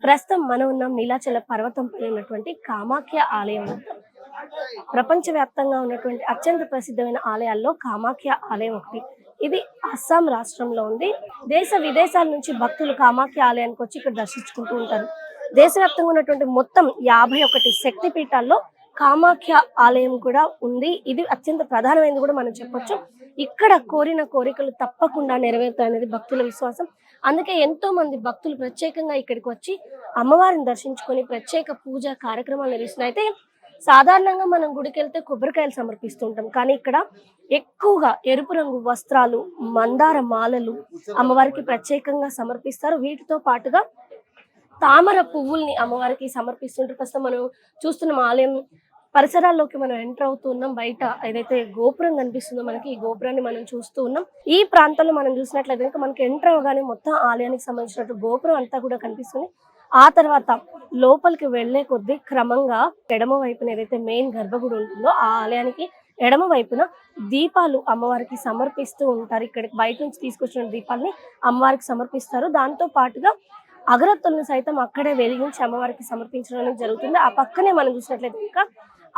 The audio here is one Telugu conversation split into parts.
ప్రస్తుతం మనం ఉన్నాం నీలాచల పర్వతంపై ఉన్నటువంటి కామాఖ్య ఆలయం వద్ద. ప్రపంచవ్యాప్తంగా ఉన్నటువంటి అత్యంత ప్రసిద్ధమైన ఆలయాల్లో కామాఖ్య ఆలయం ఒకటి. ఇది అస్సాం రాష్ట్రంలో ఉంది. దేశ విదేశాల నుంచి భక్తులు కామాఖ్య ఆలయానికి వచ్చి ఇక్కడ దర్శించుకుంటూ ఉంటారు. దేశవ్యాప్తంగా ఉన్నటువంటి మొత్తం 51 శక్తి పీఠాల్లో కామాఖ్య ఆలయం కూడా ఉంది. ఇది అత్యంత ప్రధానమైనది కూడా మనం చెప్పొచ్చు. ఇక్కడ కోరిన కోరికలు తప్పకుండా నెరవేరుతాయనేది భక్తుల విశ్వాసం. అందుకే ఎంతో మంది భక్తులు ప్రత్యేకంగా ఇక్కడికి వచ్చి అమ్మవారిని దర్శించుకొని ప్రత్యేక పూజ కార్యక్రమాలు నిర్వహిస్తున్నాయి. అయితే సాధారణంగా మనం గుడికి వెళ్తే కొబ్బరికాయలు సమర్పిస్తుంటాం, కానీ ఇక్కడ ఎక్కువగా ఎరుపు రంగు వస్త్రాలు, మందార మాలలు అమ్మవారికి ప్రత్యేకంగా సమర్పిస్తారు. వీటితో పాటుగా తామర పువ్వుల్ని అమ్మవారికి సమర్పిస్తుంటారు. ప్రస్తుతం మనం చూస్తున్న ఆలయం పరిసరాల్లోకి మనం ఎంటర్ అవుతున్నాం. బయట ఏదైతే గోపురం కనిపిస్తుందో మనకి, ఈ గోపురాన్ని మనం చూస్తూ ఉన్నాం. ఈ ప్రాంతంలో మనం చూసినట్లయితే కనుక మనకి ఎంటర్ అవగానే మొత్తం ఆలయానికి సంబంధించినట్టు గోపురం అంతా కూడా కనిపిస్తుంది. ఆ తర్వాత లోపలికి వెళ్లే కొద్దీ క్రమంగా ఎడమ వైపున ఏదైతే మెయిన్ గర్భగుడి ఉంటుందో ఆ ఆలయానికి ఎడమ వైపున దీపాలు అమ్మవారికి సమర్పిస్తూ ఉంటారు. ఇక్కడికి బయట నుంచి తీసుకొచ్చిన దీపాలని అమ్మవారికి సమర్పిస్తారు. దాంతో పాటుగా అగరత్తులను సైతం అక్కడే వెలిగించి అమ్మవారికి సమర్పించడం జరుగుతుంది. ఆ పక్కనే మనం చూసినట్లయితే ఇంకా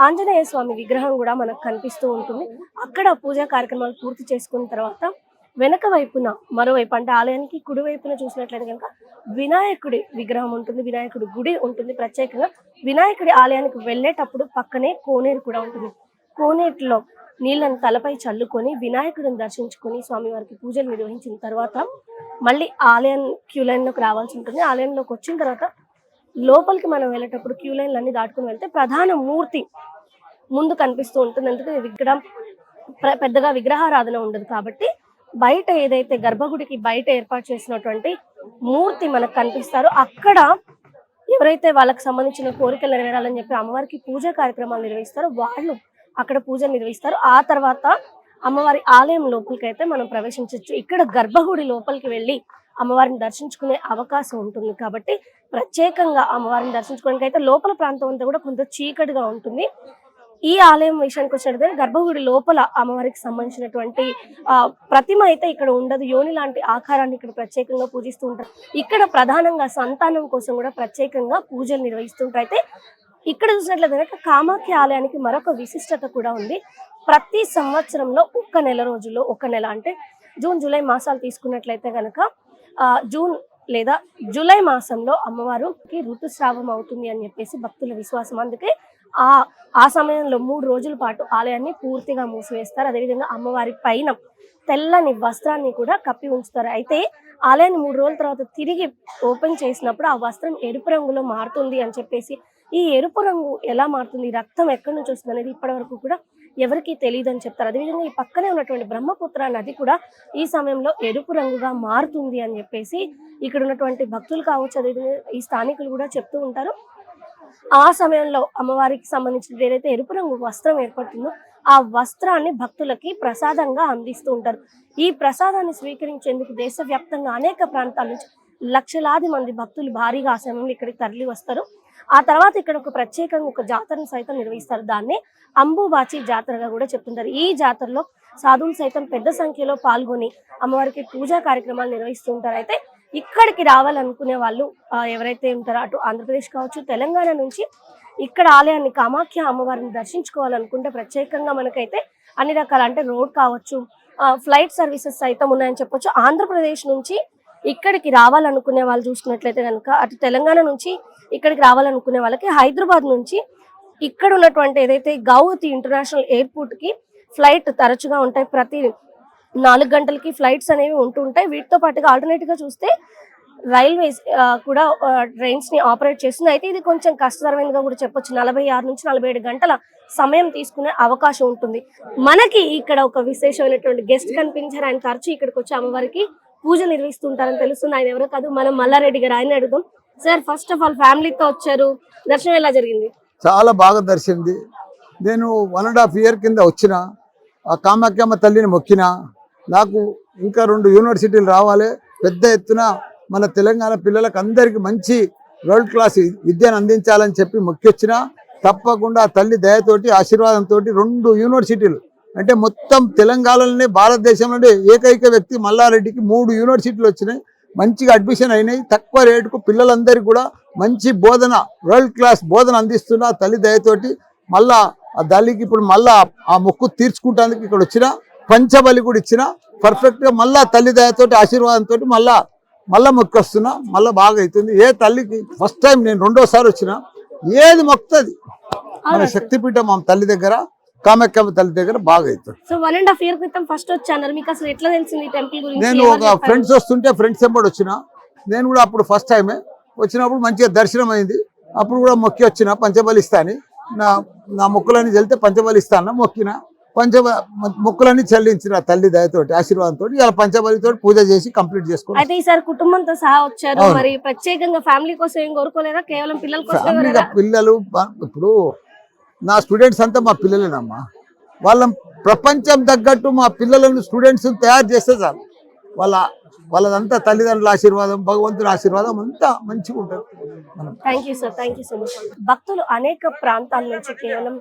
ఆంజనేయ స్వామి విగ్రహం కూడా మనకు కనిపిస్తూ ఉంటుంది. అక్కడ పూజా కార్యక్రమాలు పూర్తి చేసుకున్న తర్వాత వెనక వైపున మరోవైపు అంటే ఆలయానికి కుడి వైపున చూసినట్లయితే కనుక వినాయకుడి విగ్రహం ఉంటుంది, వినాయకుడి గుడి ఉంటుంది. ప్రత్యేకంగా వినాయకుడి ఆలయానికి వెళ్ళేటప్పుడు పక్కనే కోనేరు కూడా ఉంటుంది. కోనేరులో నీళ్ళను తలపై చల్లుకొని వినాయకుడిని దర్శించుకొని స్వామివారికి పూజలు నిర్వహించిన తర్వాత మళ్ళీ ఆలయం క్యూ లైన్లోకి రావాల్సి ఉంటుంది. ఆలయంలోకి వచ్చిన తర్వాత లోపలికి మనం వెళ్ళేటప్పుడు క్యూ లైన్లు అన్ని దాటుకుని వెళ్తే ప్రధాన మూర్తి ముందు కనిపిస్తూ ఉంటుంది. ఎందుకంటే విగ్రహం పెద్దగా విగ్రహారాధన ఉండదు కాబట్టి బయట ఏదైతే గర్భగుడికి బయట ఏర్పాటు చేసినటువంటి మూర్తి మనకు కనిపిస్తారో అక్కడ ఎవరైతే వాళ్ళకి సంబంధించిన కోరికలు నెరవేరాలని చెప్పి అమ్మవారికి పూజా కార్యక్రమాలు నిర్వహిస్తారో వాళ్ళు అక్కడ పూజలు నిర్వహిస్తారు. ఆ తర్వాత అమ్మవారి ఆలయం లోపలికి అయితే మనం ప్రవేశించవచ్చు. ఇక్కడ గర్భగుడి లోపలికి వెళ్ళి అమ్మవారిని దర్శించుకునే అవకాశం ఉంటుంది. కాబట్టి ప్రత్యేకంగా అమ్మవారిని దర్శించుకోవడానికి అయితే లోపల ప్రాంతం అంతా కూడా కొంత చీకటిగా ఉంటుంది. ఈ ఆలయం విషయానికి వచ్చినట్లయితే గర్భగుడి లోపల అమ్మవారికి సంబంధించినటువంటి ప్రతిమ అయితే ఇక్కడ ఉండదు. యోని లాంటి ఆకారాన్ని ఇక్కడ ప్రత్యేకంగా పూజిస్తూ ఉంటారు. ఇక్కడ ప్రధానంగా సంతానం కోసం కూడా ప్రత్యేకంగా పూజలు నిర్వహిస్తుంటారు. అయితే ఇక్కడ చూసినట్లయితే కామాఖ్య ఆలయానికి మరొక విశిష్టత కూడా ఉంది. ప్రతి సంవత్సరంలో ఒక్క నెల రోజుల్లో, ఒక నెల అంటే జూన్ జూలై మాసాలు తీసుకున్నట్లయితే కనుక జూన్ లేదా జూలై మాసంలో అమ్మవారికి ఋతుస్రావం అవుతుంది అని చెప్పేసి భక్తుల విశ్వాసం. అందుకే ఆ సమయంలో 3 రోజుల పాటు ఆలయాన్ని పూర్తిగా మూసివేస్తారు. అదేవిధంగా అమ్మవారి పైన తెల్లని వస్త్రాన్ని కూడా కప్పి ఉంచుతారు. అయితే ఆలయాన్ని 3 రోజుల తర్వాత తిరిగి ఓపెన్ చేసినప్పుడు ఆ వస్త్రం ఎరుపు రంగులో మారుతుంది అని చెప్పేసి, ఈ ఎరుపు రంగు ఎలా మారుతుంది, రక్తం ఎక్కడి నుంచి వస్తుంది అనేది ఇప్పటి వరకు కూడా ఎవరికి తెలియదు అని చెప్తారు. అదేవిధంగా ఈ పక్కనే ఉన్నటువంటి బ్రహ్మపుత్ర నది కూడా ఈ సమయంలో ఎరుపు రంగుగా మారుతుంది అని చెప్పేసి ఇక్కడ ఉన్నటువంటి భక్తులు కావచ్చు, అదేవిధంగా ఈ స్థానికులు కూడా చెప్తూ ఉంటారు. ఆ సమయంలో అమ్మవారికి సంబంధించిన ఏదైతే ఎరుపు రంగు వస్త్రం ఏర్పడుతుందో ఆ వస్త్రాన్ని భక్తులకి ప్రసాదంగా అందిస్తూ ఉంటారు. ఈ ప్రసాదాన్ని స్వీకరించేందుకు దేశవ్యాప్తంగా అనేక ప్రాంతాల నుంచి లక్షలాది మంది భక్తులు భారీగా ఆ సమయంలో ఇక్కడికి తరలి వస్తారు. ఆ తర్వాత ఇక్కడ ఒక ప్రత్యేకంగా ఒక జాతరను సైతం నిర్వహిస్తారు. దాన్ని అంబుబాచి జాతరగా కూడా చెప్తుంటారు. ఈ జాతరలో సాధువులు సైతం పెద్ద సంఖ్యలో పాల్గొని అమ్మవారికి పూజా కార్యక్రమాలు నిర్వహిస్తూ ఉంటారు. అయితే ఇక్కడికి రావాలనుకునే వాళ్ళు ఎవరైతే ఉంటారో అటు ఆంధ్రప్రదేశ్ కావచ్చు, తెలంగాణ నుంచి ఇక్కడ ఆలయాన్ని కామాఖ్య అమ్మవారిని దర్శించుకోవాలనుకుంటే ప్రత్యేకంగా మనకైతే అన్ని రకాల అంటే రోడ్ కావచ్చు, ఫ్లైట్ సర్వీసెస్ సైతం ఉన్నాయని చెప్పొచ్చు. ఆంధ్రప్రదేశ్ నుంచి ఇక్కడికి రావాలనుకునే వాళ్ళు చూసుకున్నట్లయితే కనుక అటు తెలంగాణ నుంచి ఇక్కడికి రావాలనుకునే వాళ్ళకి హైదరాబాద్ నుంచి ఇక్కడ ఉన్నటువంటి ఏదైతే గౌహతి ఇంటర్నేషనల్ ఎయిర్పోర్ట్ కి ఫ్లైట్ తరచుగా ఉంటాయి. ప్రతి 4 గంటలకి ఫ్లైట్స్ అనేవి ఉంటుంటాయి. వీటితో పాటుగా ఆల్టర్నేటివ్ గా చూస్తే రైల్వేస్ కూడా ట్రైన్స్ ని ఆపరేట్ చేస్తుంది. అయితే ఇది కొంచెం కష్టతరమైనదిగా కూడా చెప్పొచ్చు. 46 నుంచి 47 గంటల సమయం తీసుకునే అవకాశం ఉంటుంది. మనకి ఇక్కడ ఒక విశేషమైనటువంటి గెస్ట్ కనిపించారు. ఆయన తరచూ ఇక్కడికి వచ్చి అమ్మవారికి పూజలు నిర్వహిస్తుంటారని తెలుస్తుంది. ఆయన ఎవరో కాదు, మనం మల్లారెడ్డి గారు. ఆయన అడుగుదాం. సార్, ఫస్ట్ ఆఫ్ ఆల్ ఫ్యామిలీతో వచ్చారు, దర్శనం ఎలా జరిగింది? చాలా బాగా దర్శింది. నేను 1.5 ఇయర్ కింద వచ్చిన ఆ కామాఖ్యమ్మ తల్లిని మొక్కిన. నాకు ఇంకా 2 యూనివర్సిటీలు రావాలి, పెద్ద ఎత్తున మన తెలంగాణ పిల్లలకు అందరికీ మంచి వరల్డ్ క్లాస్ విద్యను అందించాలని చెప్పి మొక్కొచ్చిన. తప్పకుండా ఆ తల్లి దయతోటి ఆశీర్వాదంతో 2 యూనివర్సిటీలు అంటే మొత్తం తెలంగాణలోనే భారతదేశంలోనే ఏకైక వ్యక్తి మల్లారెడ్డికి 3 యూనివర్సిటీలు వచ్చినాయి. మంచిగా అడ్మిషన్ అయినాయి. తక్కువ రేటుకు పిల్లలందరికీ కూడా మంచి బోధన, వరల్డ్ క్లాస్ బోధన అందిస్తున్న తల్లి దయతోటి మళ్ళా ఆ తల్లికి ఇప్పుడు మళ్ళా ఆ మొక్కు తీర్చుకుంటానికి ఇక్కడ వచ్చిన, పంచబలి కూడా ఇచ్చిన పర్ఫెక్ట్గా మళ్ళా తల్లి దయతోటి ఆశీర్వాదంతో మళ్ళా మొక్కు వస్తున్నా. మళ్ళీ బాగా అవుతుంది. ఏ తల్లికి ఫస్ట్ టైం నేను రెండోసారి వచ్చిన, ఏది మొక్కుతుంది మన శక్తిపీఠం మా తల్లి దగ్గర, కామాఖ్యమ్మ తల్లి దగ్గర బాగా అవుతుంది. సో 1.5 year క్రితం ఫస్ట్ వచ్చారు, మీకు అసలు ఎట్లా తెలిసింది ఈ టెంపుల్ గురించి? నేను ఒక ఫ్రెండ్స్ వస్తుంటే ఫ్రెండ్స్ ఎంబడి వచ్చిన. నేను కూడా అప్పుడు ఫస్ట్ టైమే వచ్చినప్పుడు మంచిగా దర్శనం అయింది. అప్పుడు కూడా మొక్కి వచ్చిన పంచబలి ఇస్తా అని. నా మొక్కులన్నీ చెల్లితే పంచబలి ఇస్తా అన్న, మొక్కిన మొక్కులన్నీ చెల్లించిన తల్లి దయతోటి ఆశీర్వాదంతో ఇలా పంచబలితో పూజ చేసి కంప్లీట్ చేసుకున్నాను. అయితే ఈసారి కుటుంబంతో సహా వచ్చారు, మరి ప్రత్యేకంగా ఫ్యామిలీ కోసం ఏం కోరుకోలేదా? కేవలం పిల్లల కోసం? పిల్లలు ఇప్పుడు నా స్టూడెంట్స్ అంతా మా పిల్లలేనమ్మా. వాళ్ళ ప్రపంచం తగ్గట్టు మా పిల్లలను స్టూడెంట్స్ తయారు చేస్తే చాలు. వాళ్ళదంతా తల్లిదండ్రుల ఆశీర్వాదం, భగవంతుని ఆశీర్వాదం అంతా మంచిగా ఉంటుంది. Thank you sir, thank you so much. భక్తులు అనేక ప్రాంతాల నుంచి, కేవలం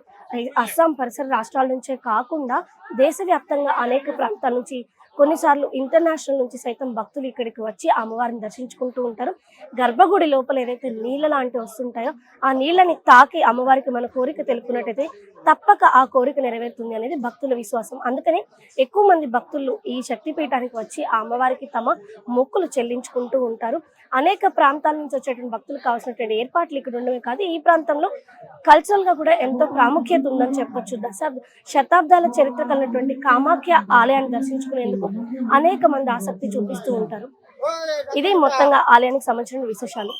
అస్సాం పరిసర రాష్ట్రాల నుంచే కాకుండా దేశవ్యాప్తంగా అనేక ప్రాంతాల నుంచి, కొన్నిసార్లు ఇంటర్నేషనల్ నుంచి సైతం భక్తులు ఇక్కడికి వచ్చి అమ్మవారిని దర్శించుకుంటూ ఉంటారు. గర్భగుడి లోపల ఏదైతే నీళ్ళ లాంటివి వస్తుంటాయో ఆ నీళ్ళని తాకి అమ్మవారికి మన కోరిక తెలుపుకున్నట్టయితే తప్పక ఆ కోరిక నెరవేరుతుంది అనేది భక్తుల విశ్వాసం. అందుకనే ఎక్కువ మంది భక్తులు ఈ శక్తిపీఠానికి వచ్చి ఆ అమ్మవారికి తమ మొక్కులు చెల్లించుకుంటూ ఉంటారు. అనేక ప్రాంతాల నుంచి వచ్చేటువంటి భక్తులకు కావాల్సినటువంటి ఏర్పాట్లు ఇక్కడ ఉండవే కాదు, ఈ ప్రాంతంలో కల్చరల్ గా కూడా ఎంతో ప్రాముఖ్యత ఉందని చెప్పొచ్చు. శతాబ్దాల చరిత్ర కలిగినటువంటి కామాఖ్య ఆలయాన్ని దర్శించుకునేందుకు అనేక మంది ఆసక్తి చూపిస్తూ ఉంటారు. ఇది మొత్తంగా ఆలయానికి సంబంధించిన విశేషాలు.